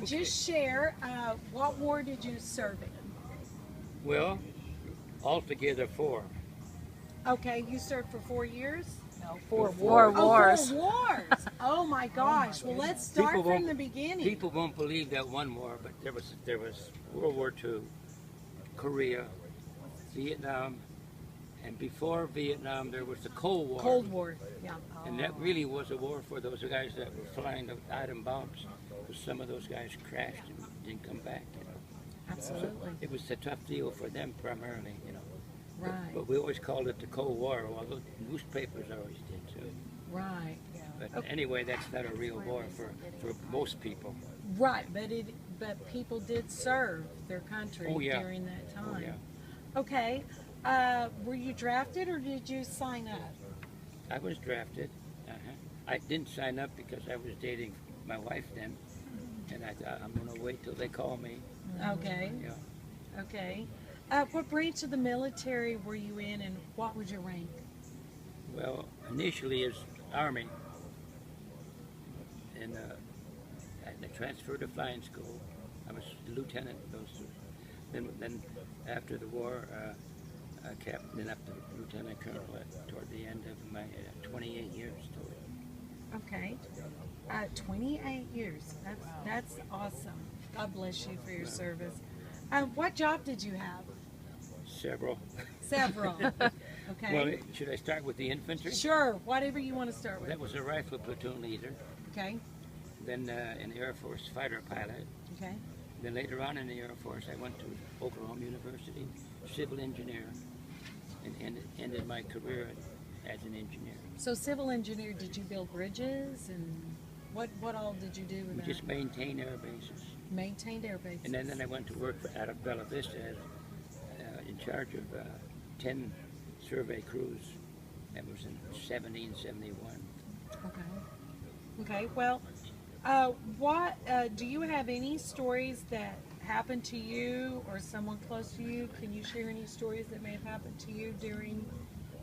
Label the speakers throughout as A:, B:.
A: Just share, what war did you serve in?
B: Well, altogether four.
A: Okay, you served for 4 years?
C: No,
B: Oh,
C: 4
B: four.
C: wars.
A: Oh,
D: wars.
A: 4 wars. Oh my gosh. Well, let's start
B: People
A: from
B: won't
A: the beginning.
B: people won't believe that one war, but there was World War II, Korea, Vietnam, and before Vietnam there was the Cold War.
A: Cold War. Yeah.
B: And that really was a war for those guys that were flying the atom bombs, because some of those guys crashed and didn't come back. You know,
A: Absolutely.
B: it was a tough deal for them primarily. You know,
A: Right.
B: but we always called it the Cold War. Well, the newspapers always did too.
A: Right.
B: But anyway, that's not a real war for most people.
A: Right, but people did serve their country
B: Oh, yeah.
A: during that time.
B: Oh, yeah.
A: Okay. Were you drafted or did you sign up?
B: I was drafted. I didn't sign up because I was dating my wife then, and I thought I'm going to wait till they call me.
A: Okay.
B: Yeah.
A: Okay. What branch of the military were you in and what was your rank?
B: Well, initially as Army, and I transferred to flying school. I was lieutenant. Then after the war, captain, then up to lieutenant colonel toward the end of my 28 years total.
A: Okay. 28 years. That's awesome. God bless you for your service. What job did you have?
B: Several.
A: Several. Okay.
B: Well, should I start with the infantry?
A: Sure. Whatever you want to start with.
B: That was a rifle platoon leader.
A: Okay.
B: Then in the Air Force, fighter pilot.
A: Okay.
B: Then later on in the Air Force, I went to Oklahoma University, civil engineer, and ended my career as an engineer.
A: So civil engineer, did you build bridges and what all did you do with
B: We
A: that?
B: just maintained air bases.
A: Maintained air bases.
B: And then I went to work out of Bella Vista as, in charge of 10 survey crews. That was in 1771.
A: Okay. Okay. Well, what do you have any stories that happened to you or someone close to you? Can you share any stories that may have happened to you during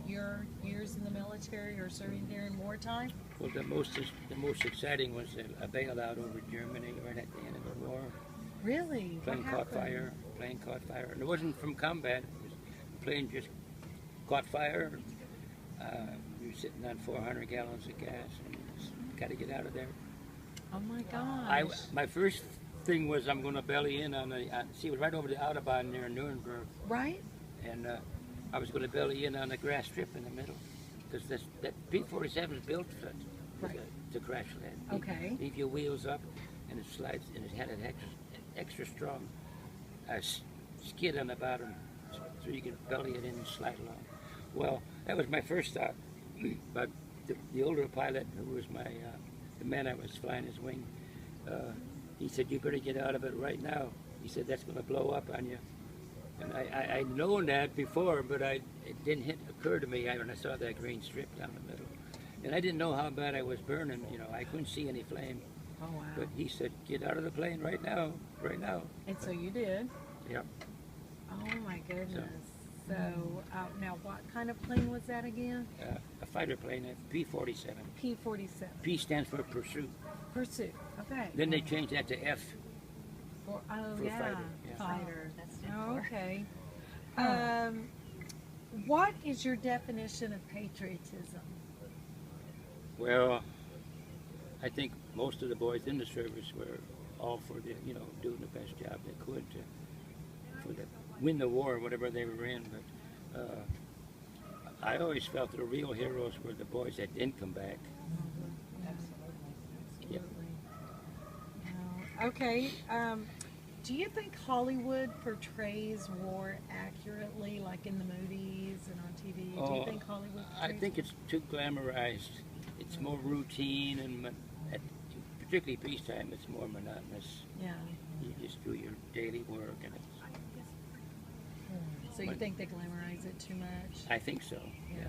A: your years in the military or serving during wartime?
B: Well, the most exciting was a bailout over Germany right at the end of the war.
A: Really?
B: Plane
A: What
B: caught
A: happened?
B: fire. Plane caught fire, and it wasn't from combat. The plane just caught fire. We were sitting on 400 gallons of gas, and got to get out of there.
A: Oh my gosh.
B: My first thing was I'm going to belly in on see, it was right over the Autobahn near Nuremberg,
A: Right?
B: and I was going to belly in on the grass strip in the middle, because that P-47 is built to crash land.
A: Okay.
B: Leave your wheels up, and it slides, and it had an extra strong skid on the bottom, so you could belly it in and slide along. Well, that was my first thought, but the older pilot, who was the man I was flying his wing, he said, "You better get out of it right now." He said, "That's going to blow up on you." And I'd known that before, but it didn't occur to me when I saw that green strip down the middle. And I didn't know how bad I was burning. You know, I couldn't see any flame.
A: Oh wow.
B: But he said, "Get out of the plane right now, right now."
A: And so you did.
B: Yep.
A: Oh my goodness. So now what kind of plane was that again?
B: A fighter plane, a P-47.
A: P-47.
B: P stands for pursuit.
A: Pursuit. Okay.
B: Then they changed that to F.
A: Oh
B: for
A: yeah.
B: fighter, yeah.
A: Fighter.
C: That's
A: Oh, okay. What is your definition of patriotism?
B: Well, I think most of the boys in the service were all for doing the best job they could to win the war, whatever they were in. But I always felt the real heroes were the boys that didn't come back. Yep.
A: Okay. Do you think Hollywood portrays war accurately, like in the movies and on TV? Do you think Hollywood portrays
B: I think it's too glamorized. It's more routine, and particularly peacetime, it's more monotonous.
A: Yeah.
B: You just do your daily work, and
A: So you think they glamorize it too much?
B: I think so.
A: Yeah.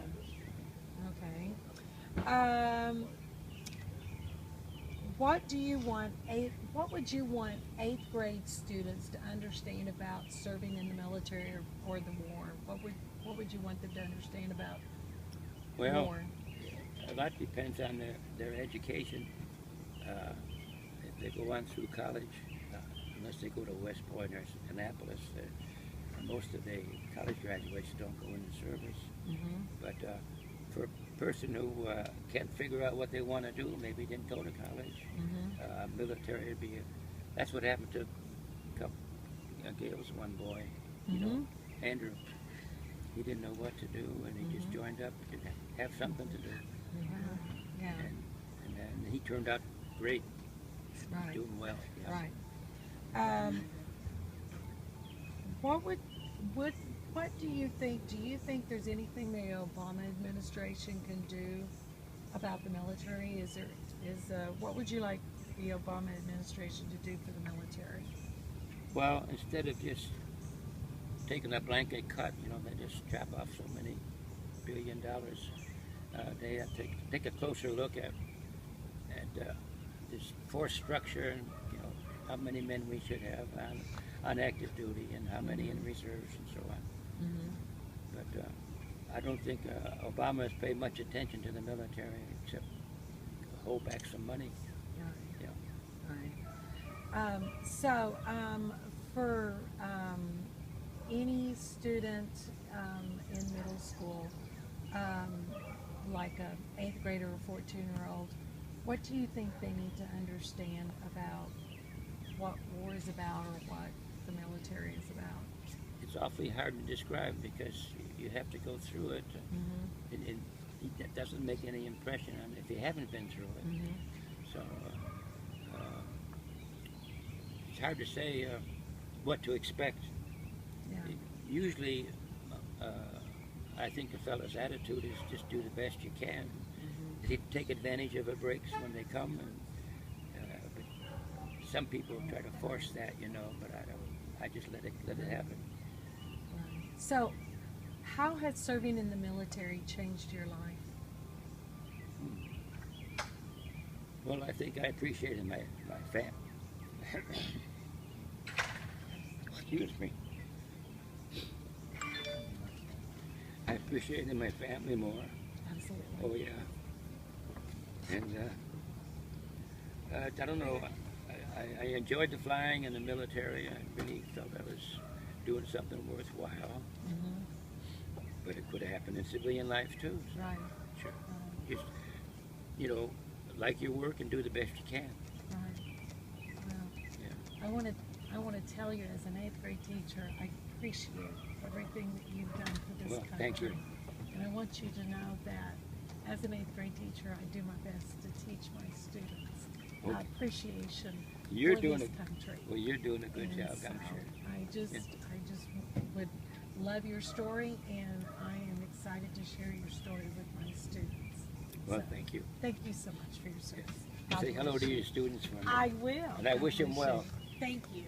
A: Okay. What would you want 8th grade students to understand about serving in the military or the war? What would you want them to understand about
B: Well,
A: war?
B: a lot depends on their education. they go on through college, unless they go to West Point or Annapolis. Most of the college graduates don't go into service.
A: Mm-hmm.
B: But for a person who can't figure out what they want to do, maybe didn't go to college,
A: Mm-hmm.
B: military would be. That's what happened to a couple, Gail's one boy, you know, Andrew. He didn't know what to do, and he just joined up to have something to do.
A: Mm-hmm. Yeah.
B: And then he turned out great,
A: Right.
B: doing well. Yeah.
A: Right. What do you think? Do you think there's anything the Obama administration can do about the military? What would you like the Obama administration to do for the military?
B: Well, instead of just taking a blanket cut, they just chop off so many $1 billion. They have to take a closer look at this force structure and how many men we should have on active duty and how many in reserves and so on.
A: Mm-hmm.
B: But I don't think Obama has paid much attention to the military except hold back some money.
A: Right.
B: Yeah.
A: Right. For any student in middle school, like an 8th grader or 14-year-old, what do you think they need to understand about what war is about or what the military is about?
B: It's awfully hard to describe because you have to go through it.
A: Mm-hmm.
B: It doesn't make any impression on if you haven't been through it.
A: Mm-hmm.
B: So it's hard to say what to expect.
A: Yeah.
B: Usually, I think a fellow's attitude is just do the best you can.
A: Mm-hmm.
B: Take advantage of the breaks when they come. But some people try to force that, but I don't. I just let it happen.
A: Right. So, how has serving in the military changed your life?
B: Well, I think I appreciated my family. Excuse me. I appreciated my family more.
A: Absolutely.
B: Oh yeah. And I don't know. I enjoyed the flying and the military. I really felt I was doing something worthwhile.
A: Mm-hmm.
B: But it could have happened in civilian life too. So
A: Right.
B: sure. Just like your work and do the best you can.
A: Right. Well,
B: Yeah.
A: I want to tell you, as an 8th grade teacher, I appreciate everything that you've done for this
B: Well,
A: country.
B: thank you.
A: And I want you to know that as an 8th grade teacher, I do my best to teach my students
B: Okay.
A: appreciation
B: You're
A: for
B: doing
A: this country.
B: Well, you're doing a good
A: And
B: job,
A: so
B: I'm sure.
A: I just would love your story, and I am excited to share your story with my students.
B: Well,
A: So,
B: thank you.
A: Thank you so much for your service.
B: Say
A: God
B: hello
A: bless
B: to
A: you.
B: your students for me.
A: I will.
B: And I
A: God
B: wish them
A: bless
B: well.
A: you. Thank you.